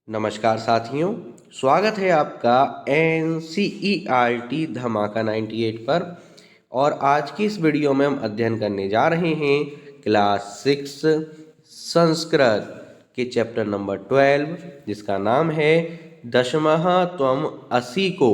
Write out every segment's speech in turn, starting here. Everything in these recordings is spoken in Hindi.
नमस्कार साथियों, स्वागत है आपका NCERT धमाका 98 पर। और आज की इस वीडियो में हम अध्ययन करने जा रहे हैं क्लास 6 संस्कृत के चैप्टर नंबर 12, जिसका नाम है दशमः त्वम असि को।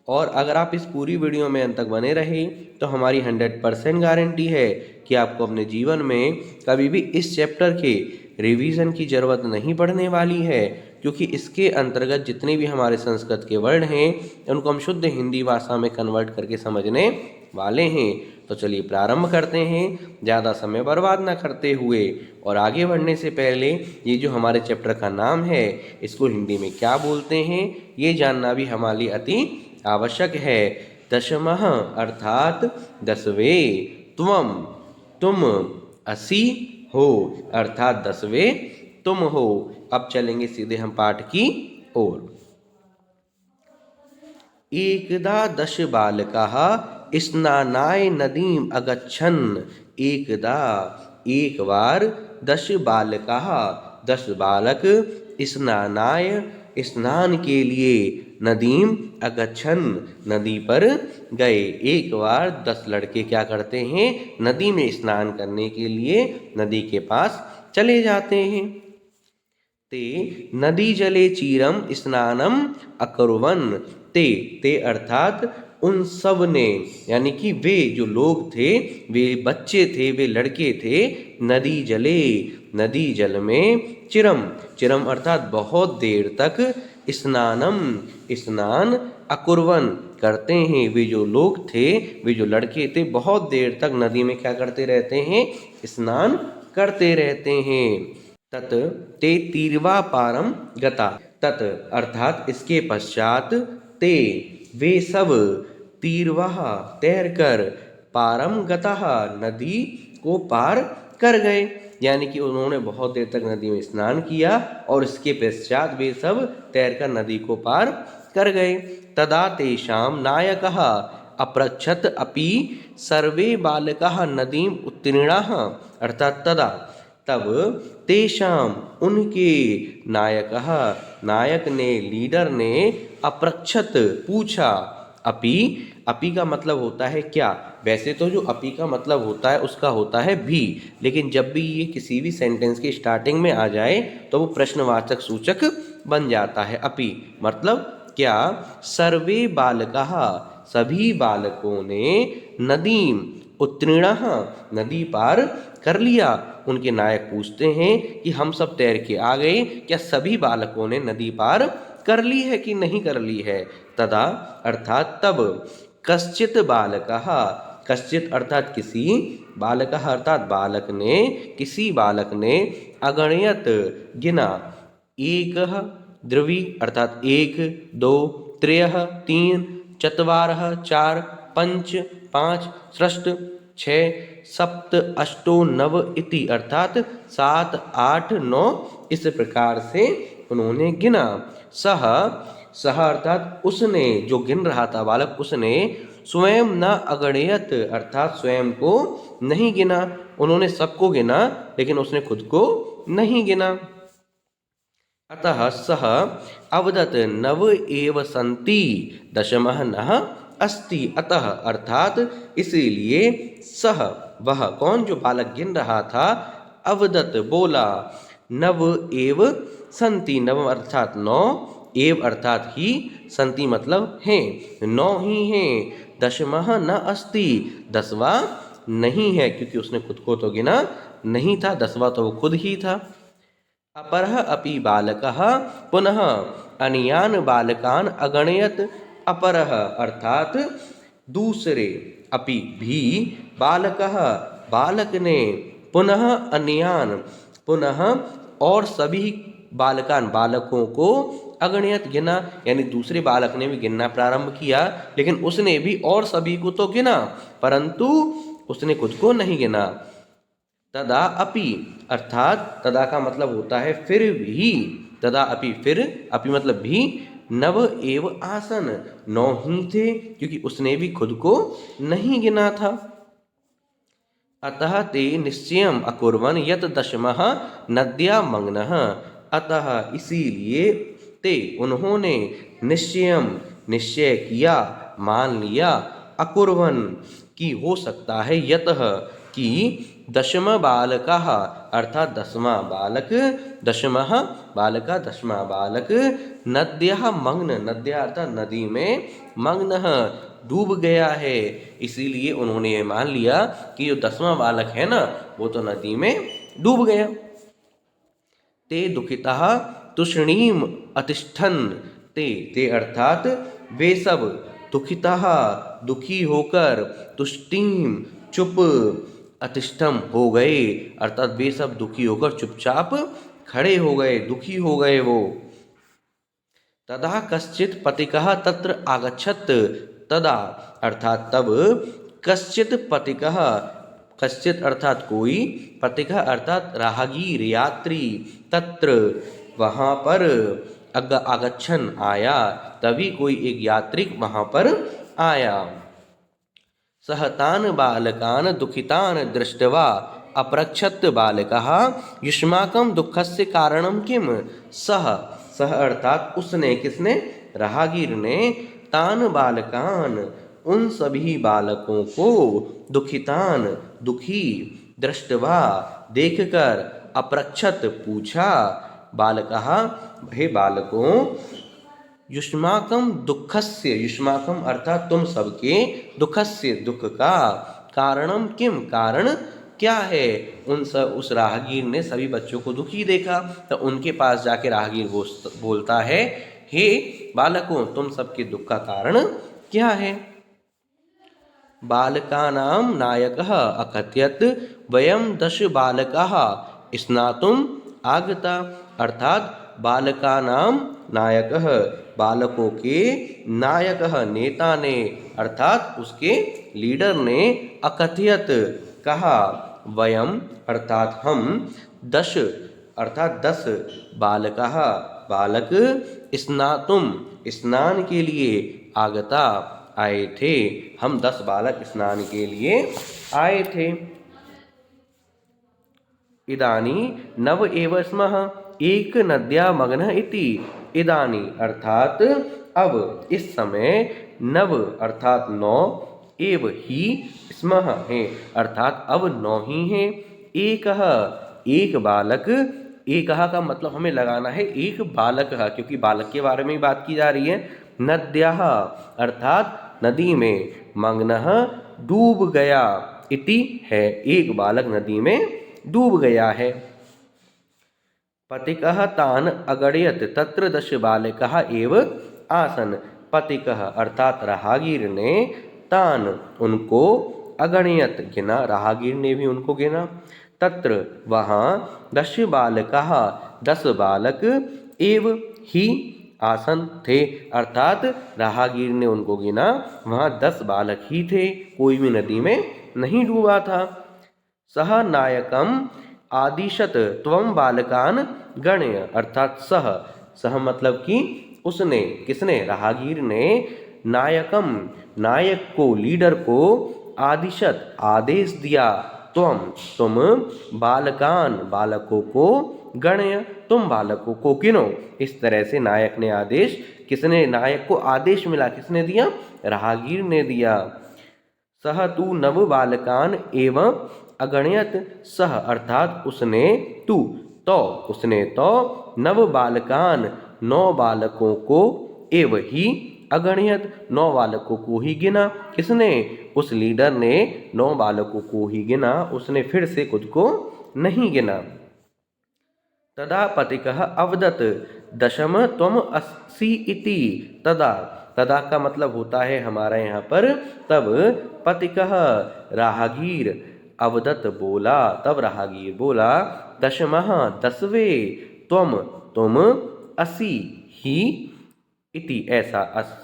और अगर आप इस पूरी वीडियो में अंत तक बने रहे तो हमारी 100% गारंटी है कि आपको अपने जीवन में कभी भी इस चैप्टर के रिवीजन की ज़रूरत नहीं पड़ने वाली है, क्योंकि इसके अंतर्गत जितने भी हमारे संस्कृत के वर्ड हैं उनको हम शुद्ध हिंदी भाषा में कन्वर्ट करके समझने वाले हैं। तो चलिए प्रारंभ करते हैं, ज़्यादा समय बर्बाद ना करते हुए। और आगे बढ़ने से पहले ये जो हमारे चैप्टर का नाम है इसको हिंदी में क्या बोलते हैं ये जानना भी हमारे लिए अति आवश्यक है। दशमः अर्थात 10वें, त्वम तुम, असि हो अर्थात 10वें तुम हो। अब चलेंगे सीधे हम पाठ की ओर। एकदा 10 बालकाः स्नानाय नदीम अगच्छन्। एकदा एक बार 10 बालकाः 10 बालक स्नानाय स्नान के लिए नदीम अगच्छन् नदी पर गए। एक बार 10 लड़के क्या करते हैं, नदी में स्नान करने के लिए नदी के पास चले जाते हैं। ते नदी जले चीरम स्नानम अकुर्वन्। ते अर्थात उन सब ने, यानी कि वे जो लोग थे, वे बच्चे थे, वे लड़के थे, नदी जले नदी जल में, चिरम अर्थात बहुत देर तक, स्नानम स्नान, अकुर्वन् करते हैं। वे जो लोग थे, वे जो लड़के थे, बहुत देर तक नदी में क्या करते रहते हैं, स्नान करते रहते हैं। तत् ते तीर्वा पारम गता। तत् अर्थात इसके पश्चात, ते वे सब, तीर्वाः तैरकर, पारम गतः नदी को पार कर गए। यानी कि उन्होंने बहुत देर तक नदी में स्नान किया और इसके पश्चात वे सब तैरकर नदी को पार कर गए। तदा तेषां नायकः अपृच्छत् अपि सर्वे बालकाः नदीम उत्तीर्णाः। अर्थात तदा तब, तेषाम उनके, नायकः नायक ने, लीडर ने, अपृच्छत पूछा, अपि का मतलब होता है क्या। वैसे तो जो अपि का मतलब होता है उसका होता है भी, लेकिन जब भी ये किसी भी सेंटेंस की स्टार्टिंग में आ जाए तो वो प्रश्नवाचक सूचक बन जाता है। अपि मतलब क्या, सर्वे बालकाः सभी बालकों ने, नदीम उत्तीर्णः नदी पार कर लिया। उनके नायक पूछते हैं कि हम सब तैर के आ गए, क्या सभी बालकों ने नदी पार कर ली है कि नहीं कर ली है। तदा अर्थात तब, कश्चित बालकः कश्चित अर्थात किसी, बालकः अर्थात बालक ने, किसी बालक ने, अगणयत गिना, एकः द्रवी अर्थात 1 2 त्रयः 3 चत्वारः 4 5 5 षष्ठ 6 सप्त अष्टो नव इति अर्थात 7 8 9 इस प्रकार से उन्होंने गिना। सह अर्थात उसने, जो गिन रहा था बालक, उसने, स्वयं न अगणयत अर्थात स्वयं को नहीं गिना। उन्होंने सबको गिना लेकिन उसने खुद को नहीं गिना। अतः सः अवदत् नव एव सन्ति दशमः नः अस्ति। अतः अर्थात इसीलिए, सह वह, कौन, जो बालक गिन रहा था, अवदत् बोला, नव एव सन्ति, नव अर्थात 9, एव अर्थात ही, सन्ति मतलब हैं, 9 ही हैं। दशमः न अस्ति 10वां नहीं है, क्योंकि उसने खुद को तो गिना नहीं था, 10वां तो वो खुद ही था। अपरः अपि बालकः पुनः अन्यान बालकान अगणयत। अपरः अर्थात दूसरे, अपि भी, बालकः बालक ने, पुनः अन्यान पुनः और सभी, बालकान बालकों को, अगणयत गिना, यानी दूसरे बालक ने भी गिनना प्रारंभ किया, लेकिन उसने भी और सभी को तो गिना परंतु उसने खुद को नहीं गिना। तदा अपि अर्थात तदा का मतलब होता है फिर भी, तदा अपि फिर, अपि मतलब भी, नव एव आसन 9 ही थे, क्योंकि उसने भी खुद को नहीं गिना था। अतः ते निश्चयम् अकुर्वन् यत् दशमः नद्या मग्नः। अतः इसीलिए ते उन्होंने निश्चय किया, मान लिया, अकुर्वन् कि हो सकता है, यतः कि दशम बालकः अर्थात दसवां बालक, दशमः बालकः दसवां बालक, नद्यः मग्न, नद्या अर्थात नदी में, मग्नः डूब गया है। इसीलिए उन्होंने ये मान लिया कि जो दसवां बालक है ना वो तो नदी में डूब गया। ते दुखितः तुष्णीम अतिष्ठन्, ते अर्थात वे सब, दुखितः दुखी होकर, तुष्टिम चुप, अतिष्ठम हो गए अर्थात वे सब दुखी होकर चुपचाप खड़े हो गए, दुखी हो गए वो। तदा कश्चित् पथिकः तत्र आगच्छत्, तदा अर्थात तब, कश्चित् पथिकः, कश्चित् अर्थात कोई, पथिकः अर्थात राहगीर यात्री, तत्र वहाँ पर, आगच्छन आया, तभी कोई एक यात्रिक वहाँ पर आया। सह तान् बालकान् दुःखितान् दृष्ट्वा अपृच्छत् बालकः युष्माकं दुःखस्य कारणं किम्। सह अर्थात उसने, किसने, राहगीर ने, तान् बालकान् उन सभी बालकों को, दुःखितान् दुखी, दृष्ट्वा देखकर, अपृच्छत् पूछा, बालकः हे बालकों, युष्माकम दुःखस्य, युष्माकम अर्थात तुम सबके, दुःखस्य दुख का, कारणम किम कारण क्या है। उस राहगीर ने सभी बच्चों को दुखी देखा तो उनके पास जाके राहगीर बोलता है, हे बालकों तुम सबके दुख का कारण क्या है। बालकानां नायकः अकथयत् वयं 10 बालकाः स्नातुम् आगता, अर्थात बालकानां नायकः बालकों के, नायकः नेता ने अर्थात उसके लीडर ने, अकथयत कहा, वयम अर्थात हम, 10 अर्थात 10 बालकः बालक, स्नातुम स्नान के लिए, आगता आए थे, हम 10 बालक स्नान के लिए आए थे। इदानी नव एव स्मः एक नद्या मग्नः इति, इदानी अर्थात अब, इस समय, नव अर्थात 9, एव ही, स्मः है अर्थात अब 9 ही है, एकः एक बालक, एकः का मतलब हमें लगाना है एक बालक, क्योंकि बालक के बारे में ही बात की जा रही है। नद्याः अर्थात नदी में, मग्नः डूब गया, इति है एक बालक नदी में डूब गया है। पथिकः तान् अगणयत् तत्र 10 बालकाः एव आसन्, पथिकः अर्थात राहगीर ने, तान् उनको, अगणयत् गिना, राहगीर ने भी उनको गिना, तत्र वहाँ, 10 बालकाः 10 बालक, एव ही आसन थे अर्थात राहगीर ने उनको गिना, वहाँ 10 बालक ही थे, कोई भी नदी में नहीं डूबा था। सह नायकम आदिशत त्वम बालकान गणय, अर्थात सह मतलब कि उसने, किसने, राहगीर ने, नायकम नायक को, लीडर को, आदिशत आदेश दिया, तुम बालकान बालकों को, गणय तुम बालकों को गिनो। इस तरह से नायक ने आदेश, किसने, नायक को आदेश मिला, किसने दिया, राहगीर ने दिया। सह तू नव बालकान एवं अगणयत, सह अर्थात उसने, तू तो उसने तो, नव बालकान 9 बालकों को, एव ही अगणयत 9 बालकों को ही गिना, किसने, उस लीडर ने 9 बालकों को ही गिना, उसने फिर से खुद को नहीं गिना। तदा पथिकः अवदत् दशम त्वम अस्सि इति, तदा का मतलब होता है हमारा यहाँ पर तब, पथिकः राहगीर, अवदत् बोला, तब राहगीर बोला, दशमः 10वें, तुम, असि ही, इति ऐसा,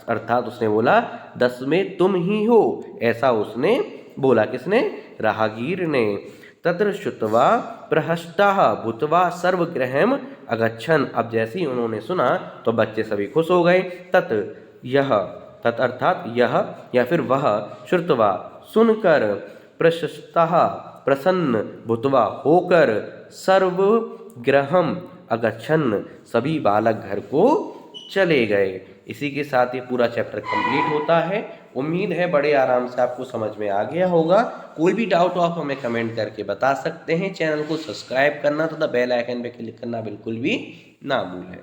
अर्थात उसने बोला 10वें तुम ही हो, ऐसा उसने बोला, किसने, राहगीर ने। तत्र श्रुत्वा प्रहष्टाः भूत्वा सर्वगृहम् अगच्छन्, अब जैसे ही उन्होंने सुना तो बच्चे सभी खुश हो गए। तत् अर्थात यह या फिर वह, श्रुत्वा सुनकर, प्रशस्ताः प्रसन्न, भूत्वा होकर, सर्वगृहम् अगच्छन्, सभी बालक घर को चले गए। इसी के साथ ये पूरा चैप्टर कंप्लीट होता है। उम्मीद है बड़े आराम से आपको समझ में आ गया होगा। कोई भी डाउट हो आप हमें कमेंट करके बता सकते हैं। चैनल को सब्सक्राइब करना तथा बेल आइकन पे क्लिक करना बिल्कुल भी ना भूलें।